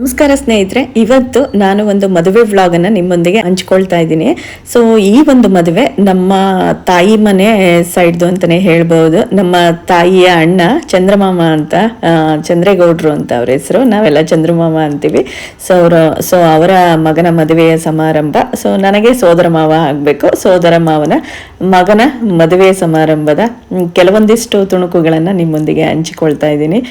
ನಮಸ್ಕಾರ ಸ್ನೇಹಿತರೆ, ಇವತ್ತು ನಾನು ಒಂದು ಮದುವೆ ವ್ಲಾಗನ್ನು ನಿಮ್ಮೊಂದಿಗೆ ಹಂಚ್ಕೊಳ್ತಾ ಇದ್ದೀನಿ. ಸೊ ಈ ಒಂದು ಮದುವೆ ನಮ್ಮ ತಾಯಿ ಮನೆ ಸೈಡ್ದು ಅಂತಲೇ ಹೇಳ್ಬೋದು. ನಮ್ಮ ತಾಯಿಯ ಅಣ್ಣ ಚಂದ್ರಮಾಮ ಅಂತ, ಚಂದ್ರೇಗೌಡರು ಅಂತ ಅವ್ರ ಹೆಸರು, ನಾವೆಲ್ಲ ಚಂದ್ರಮಾಮ ಅಂತೀವಿ. ಸೊ ಅವರ ಮಗನ ಮದುವೆಯ ಸಮಾರಂಭ. ಸೊ ನನಗೆ ಸೋದರ ಮಾವ ಆಗಬೇಕು. ಸೋದರ ಮಾವನ ಮಗನ ಮದುವೆ ಸಮಾರಂಭದ ಕೆಲವೊಂದಿಷ್ಟು ತುಣುಕುಗಳನ್ನು ನಿಮ್ಮೊಂದಿಗೆ ಹಂಚಿಕೊಳ್ತಾ ಇದ್ದೀನಿ.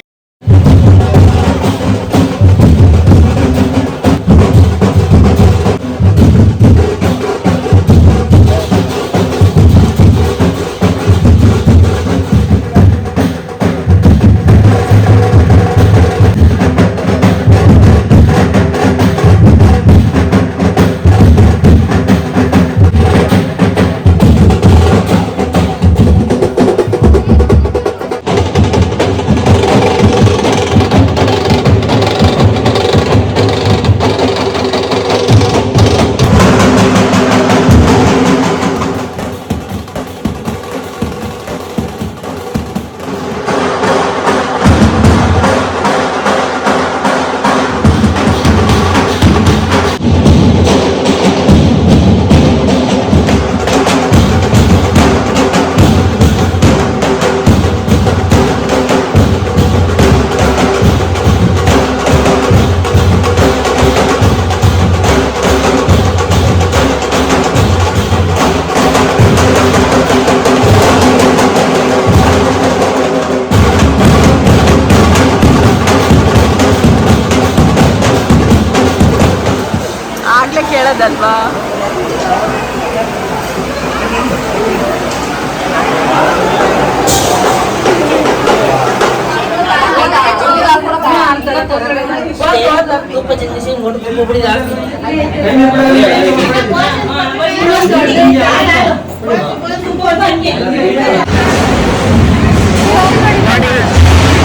ಕೇಳೋದಲ್ವಾ?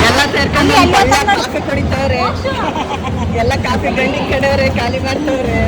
ಎಲ್ಲ ಸೇರ್ಕೊಂಡು ಕಾಫಿ ಕುಡಿತವ್ರೆ, ಎಲ್ಲ ಕಾಫಿ ಗಂಡಿ ಕಡೆಯವ್ರೆ, ಖಾಲಿ ಮಾಡ್ತವ್ರೆ.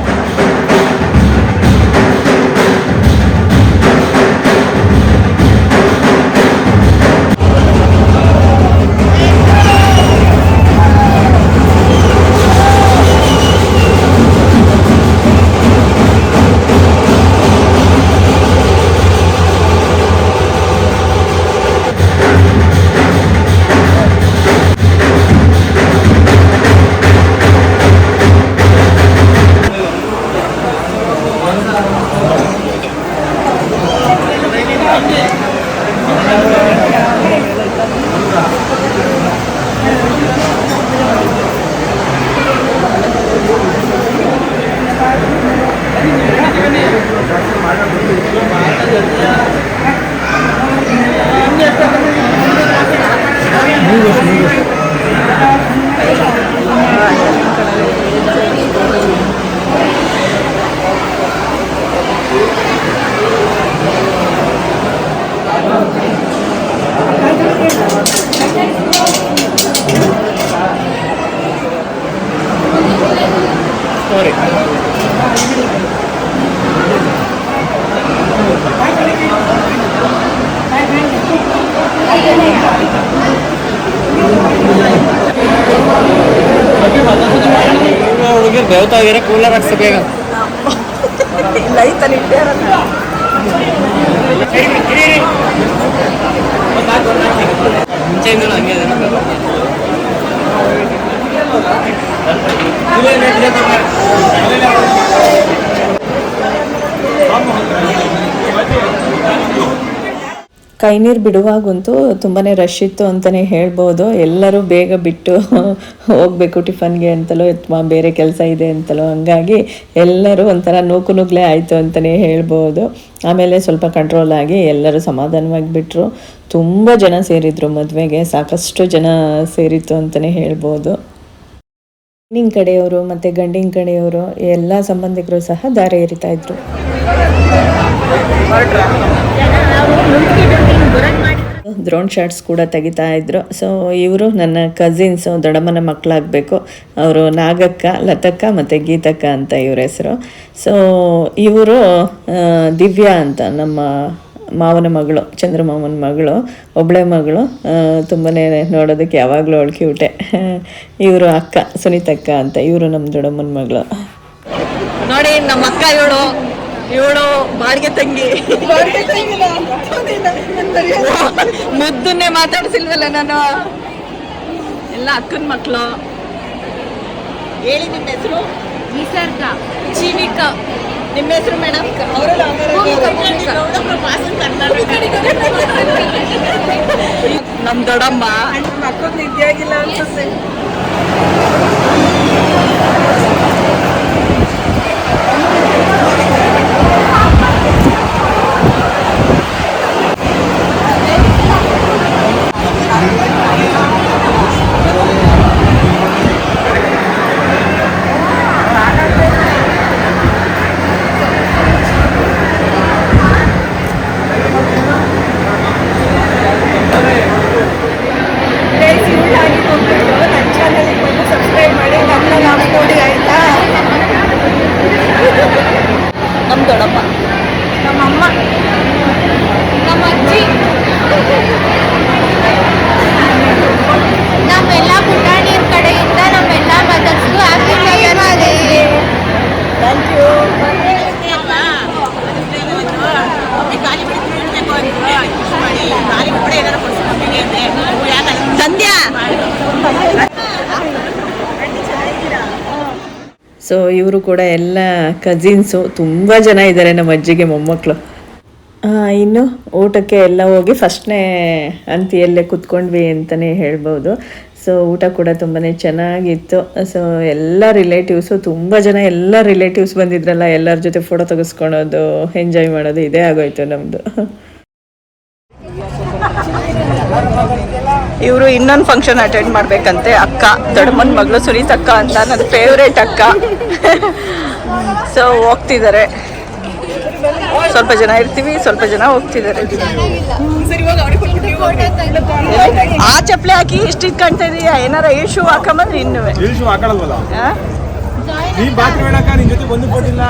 ದೇವತಾ ಕೂಲರ್ ಹಾಕ್ಸಬೇಕ ಲೈತಲ್ಲಿ ಮುಂಚೆಯಿಂದ ಹಂಗೆ ಕೈ ನೀರು ಬಿಡುವಾಗಂತೂ ತುಂಬಾ ರಶ್ ಇತ್ತು ಅಂತಲೇ ಹೇಳ್ಬೋದು. ಎಲ್ಲರೂ ಬೇಗ ಬಿಟ್ಟು ಹೋಗಬೇಕು ಟಿಫನ್ಗೆ ಅಂತಲೋ ಅಥವಾ ಬೇರೆ ಕೆಲಸ ಇದೆ ಅಂತಲೋ, ಹಂಗಾಗಿ ಎಲ್ಲರೂ ಒಂಥರ ನೂಕುನುಗ್ಲೆ ಆಯಿತು ಅಂತಲೇ ಹೇಳ್ಬೋದು. ಆಮೇಲೆ ಸ್ವಲ್ಪ ಕಂಟ್ರೋಲ್ ಆಗಿ ಎಲ್ಲರೂ ಸಮಾಧಾನವಾಗಿ ಬಿಟ್ಟರು. ತುಂಬ ಜನ ಸೇರಿದರು ಮದುವೆಗೆ, ಸಾಕಷ್ಟು ಜನ ಸೇರಿತ್ತು ಅಂತಲೇ ಹೇಳ್ಬೋದು. ಹೆಣ್ಣಿನ ಕಡೆಯವರು ಮತ್ತು ಗಂಡಿನ ಕಡೆಯವರು ಎಲ್ಲ ಸಂಬಂಧಿಕರು ಸಹ ದಾರಿ ಎರಿತಾ ಇದ್ರು. ಡ್ರೋನ್ ಶಾಟ್ಸ್ ಕೂಡ ತೆಗಿತಾ ಇದ್ರು. ಸೊ ಇವರು ನನ್ನ ಕಸಿನ್ಸು, ದೊಡ್ಡಮ್ಮನ ಮಕ್ಕಳಾಗಬೇಕು. ಅವರು ನಾಗಕ್ಕ, ಲತಕ್ಕ ಮತ್ತು ಗೀತಕ್ಕ ಅಂತ ಇವ್ರ ಹೆಸರು. ಸೊ ಇವರು ದಿವ್ಯಾ ಅಂತ ನಮ್ಮ ಮಾವನ ಮಗಳು, ಚಂದ್ರಮಾಮನ ಮಗಳು, ಒಬ್ಬಳೆ ಮಗಳು. ತುಂಬಾ ನೋಡೋದಕ್ಕೆ ಯಾವಾಗಲೂ ಅವಳು ಕ್ಯೂಟೆ. ಇವರು ಅಕ್ಕ ಸುನೀತಕ್ಕ ಅಂತ, ಇವರು ನಮ್ಮ ದೊಡ್ಡಮ್ಮನ ಮಗಳು. ನೋಡಿ ನಮ್ಮ ಅಕ್ಕ ಇವಳು ಬಾಡಿಗೆ ತಂಗಿ. ಮುದ್ದನ್ನೇ ಮಾತಾಡ್ಸಿಲ್ವಲ್ಲ ನಾನು. ಎಲ್ಲ ಅಕ್ಕನ ಮಕ್ಕಳು. ಹೇಳಿ ನಿಮ್ಮ ಹೆಸರು? ನಿಸರ್ಗ, ಜೀವಿಕ. ನಿಮ್ಮ ಹೆಸರು ಮೇಡಮ್? ನಮ್ಮ ದೊಡ್ಡಮ್ಮ. ಮಕ್ಕಳು ನಿದ್ದೆ ಆಗಿಲ್ಲ ಅನ್ಸುತ್ತೆ. ನಮ್ಮ ದೊಡ್ಡಮ್ಮ, ನಮ್ಮಮ್ಮ, ನಮ್ಮ ಅಜ್ಜಿ, ನಮ್ಮೆಲ್ಲ ಪುಟಾಣಿಯರ ಕಡೆಯಿಂದ ನಮ್ಮೆಲ್ಲ ಮದರ್ಸ್ಗೂ happy mother's day. Thank you. Sandhya. So ಇವರು ಕೂಡ ಎಲ್ಲ ಕಸಿನ್ಸು, ತುಂಬ ಜನ ಇದ್ದಾರೆ ನಮ್ಮ ಅಜ್ಜಿಗೆ ಮೊಮ್ಮಕ್ಕಳು. ಇನ್ನು ಊಟಕ್ಕೆ ಎಲ್ಲ ಹೋಗಿ ಫಸ್ಟ್ನೇ ಅಂತಿಯಲ್ಲೇ ಕುತ್ಕೊಂಡ್ವಿ ಅಂತಲೇ ಹೇಳ್ಬೋದು. ಸೊ ಊಟ ಕೂಡ ತುಂಬಾ ಚೆನ್ನಾಗಿತ್ತು. ಸೊ ಎಲ್ಲ ರಿಲೇಟಿವ್ಸು, ತುಂಬ ಜನ ಎಲ್ಲ ರಿಲೇಟಿವ್ಸ್ ಬಂದಿದ್ರಲ್ಲ, ಎಲ್ಲರ ಜೊತೆ ಫೋಟೋ ತೆಗೆಸ್ಕೊಳೋದು, ಎಂಜಾಯ್ ಮಾಡೋದು ಇದೇ ಆಗೋಯ್ತು ನಮ್ಮದು. ಇವರು ಇನ್ನೊಂದು ಫಂಕ್ಷನ್ ಅಟೆಂಡ್ ಮಾಡ್ಬೇಕಂತೆ. ಅಕ್ಕ, ದೊಡ್ಡಮ್ಮನ ಮಗಳು ಸುನೀತಕ್ಕ ಅಂತ, ನನ್ನ ಫೇವ್ರೇಟ್ ಅಕ್ಕ. ಸೊ ಹೋಗ್ತಿದ್ದಾರೆ. ಸ್ವಲ್ಪ ಜನ ಇರ್ತೀವಿ, ಸ್ವಲ್ಪ ಜನ ಹೋಗ್ತಿದ್ದಾರೆ. ಆ ಚಪ್ಪಲಿ ಹಾಕಿ ಇಷ್ಟು ಕಾಣ್ತಾ ಇದೀಯಾ? ಏನಾರ ಈ ಶೂ ಹಾಕೊಂಬಂದ್ರೆ ಇನ್ನೂ ಹಾಕೊಳ್ಳಲ್ವಲ್ಲ ನೀನ್ ಬಾತ್ರೂಮ್ ಹೇಳಕ್ಕ ನಿನ್ ಜೊತೆ ಬಂದು ಕೊಟ್ಟಿಲ್ಲ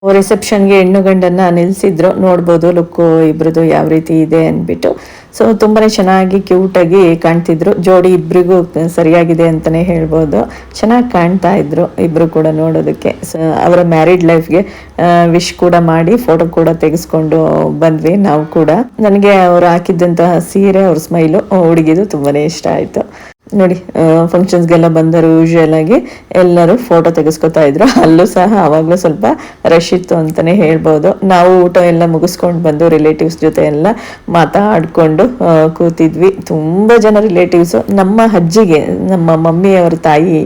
ಒಂದು ರಿಸೆಪ್ಷನ್ಗೆ ಹೆಣ್ಣು ಗಂಡನ್ನು ನಿಲ್ಲಿಸಿದ್ರು, ನೋಡ್ಬೋದು ಲುಕ್ಕು ಇಬ್ರದ್ದು ಯಾವ ರೀತಿ ಇದೆ ಅಂದ್ಬಿಟ್ಟು. ಸೊ ತುಂಬಾ ಚೆನ್ನಾಗಿ ಕ್ಯೂಟಾಗಿ ಕಾಣ್ತಿದ್ರು. ಜೋಡಿ ಇಬ್ಬರಿಗೂ ಸರಿಯಾಗಿದೆ ಅಂತಲೇ ಹೇಳ್ಬೋದು. ಚೆನ್ನಾಗಿ ಕಾಣ್ತಾ ಇದ್ರು ಇಬ್ಬರು ಕೂಡ ನೋಡೋದಕ್ಕೆ. ಸೊ ಅವರ ಮ್ಯಾರಿಡ್ ಲೈಫ್ಗೆ ವಿಶ್ ಕೂಡ ಮಾಡಿ ಫೋಟೋ ಕೂಡ ತೆಗೆಸ್ಕೊಂಡು ಬಂದ್ವಿ ನಾವು ಕೂಡ. ನನಗೆ ಅವರು ಹಾಕಿದ್ದಂತಹ ಸೀರೆ, ಅವ್ರ ಸ್ಮೈಲು ಹುಡುಗಿದು ತುಂಬಾ ಇಷ್ಟ ಆಯಿತು. ನೋಡಿ, ಫಂಕ್ಷನ್ಸ್ಗೆಲ್ಲ ಬಂದರು ಯೂಶುವಲ್ ಆಗಿ ಎಲ್ಲರೂ ಫೋಟೋ ತೆಗೆಸ್ಕೊತಾ ಇದ್ರು. ಅಲ್ಲೂ ಸಹ ಆವಾಗಲೂ ಸ್ವಲ್ಪ ರಶ್ ಇತ್ತು ಅಂತಲೇ ಹೇಳ್ಬೋದು. ನಾವು ಊಟ ಎಲ್ಲ ಮುಗಿಸ್ಕೊಂಡು ಬಂದು ರಿಲೇಟಿವ್ಸ್ ಜೊತೆ ಎಲ್ಲ ಮಾತಾಡಿಕೊಂಡು ಕೂತಿದ್ವಿ. ತುಂಬ ಜನ ರಿಲೇಟಿವ್ಸು. ನಮ್ಮ ಅಜ್ಜಿಗೆ, ನಮ್ಮ ಮಮ್ಮಿಯವರ ತಾಯಿ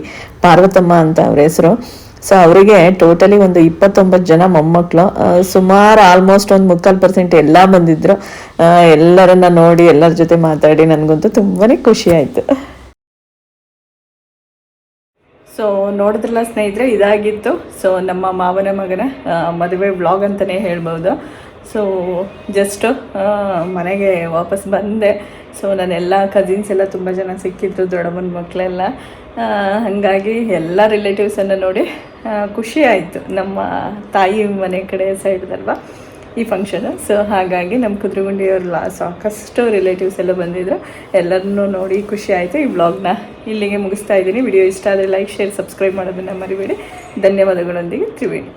ಪಾರ್ವತಮ್ಮ ಅಂತ ಅವ್ರ ಹೆಸರು. ಸೊ ಅವರಿಗೆ ಟೋಟಲಿ ಒಂದು 29 ಜನ ಮೊಮ್ಮಕ್ಕಳು. ಸುಮಾರು ಆಲ್ಮೋಸ್ಟ್ ಒಂದು 3/4% ಎಲ್ಲ ಬಂದಿದ್ರು. ಎಲ್ಲರನ್ನ ನೋಡಿ ಎಲ್ಲರ ಜೊತೆ ಮಾತಾಡಿ ನನಗಂತೂ ತುಂಬಾ ಖುಷಿ ಆಯಿತು. ಸೊ ನೋಡಿದ್ರಲ್ಲ ಸ್ನೇಹಿತರೆ, ಇದಾಗಿತ್ತು ಸೊ ನಮ್ಮ ಮಾವನ ಮಗನ ಮದುವೆ ವ್ಲಾಗ್ ಅಂತಲೇ ಹೇಳ್ಬೋದು. ಸೊ ಜಸ್ಟು ಮನೆಗೆ ವಾಪಸ್ ಬಂದೆ. ಸೊ ನನ್ನೆಲ್ಲ ಕಸಿನ್ಸ್ ಎಲ್ಲ ತುಂಬ ಜನ ಸಿಕ್ಕಿದ್ರು, ದೊಡ್ಡಮ್ಮನ ಮಕ್ಕಳೆಲ್ಲ. ಹಾಗಾಗಿ ಎಲ್ಲ ರಿಲೇಟಿವ್ಸನ್ನು ನೋಡಿ ಖುಷಿ ಆಯಿತು. ನಮ್ಮ ತಾಯಿ ಮನೆ ಕಡೆ ಸೈಡ್ದಲ್ವ ಈ ಫಂಕ್ಷನು. ಸೊ ಹಾಗಾಗಿ ನಮ್ಮ ಕುದ್ರಗುಂಡಿಯವ್ರ ಸಾಕಷ್ಟು ರಿಲೇಟಿವ್ಸ್ ಎಲ್ಲ ಬಂದಿದ್ರು. ಎಲ್ಲರನ್ನೂ ನೋಡಿ ಖುಷಿ ಆಯಿತು. ಈ ವ್ಲಾಗ್ನ ಇಲ್ಲಿಗೆ ಮುಗಿಸ್ತಾ ಇದ್ದೀನಿ. ವಿಡಿಯೋ ಇಷ್ಟ ಆದರೆ ಲೈಕ್, ಶೇರ್, ಸಬ್ಸ್ಕ್ರೈಬ್ ಮಾಡೋದನ್ನು ಮರಿಬೇಡಿ. ಧನ್ಯವಾದಗಳೊಂದಿಗೆ ತ್ರಿವೇಣಿ.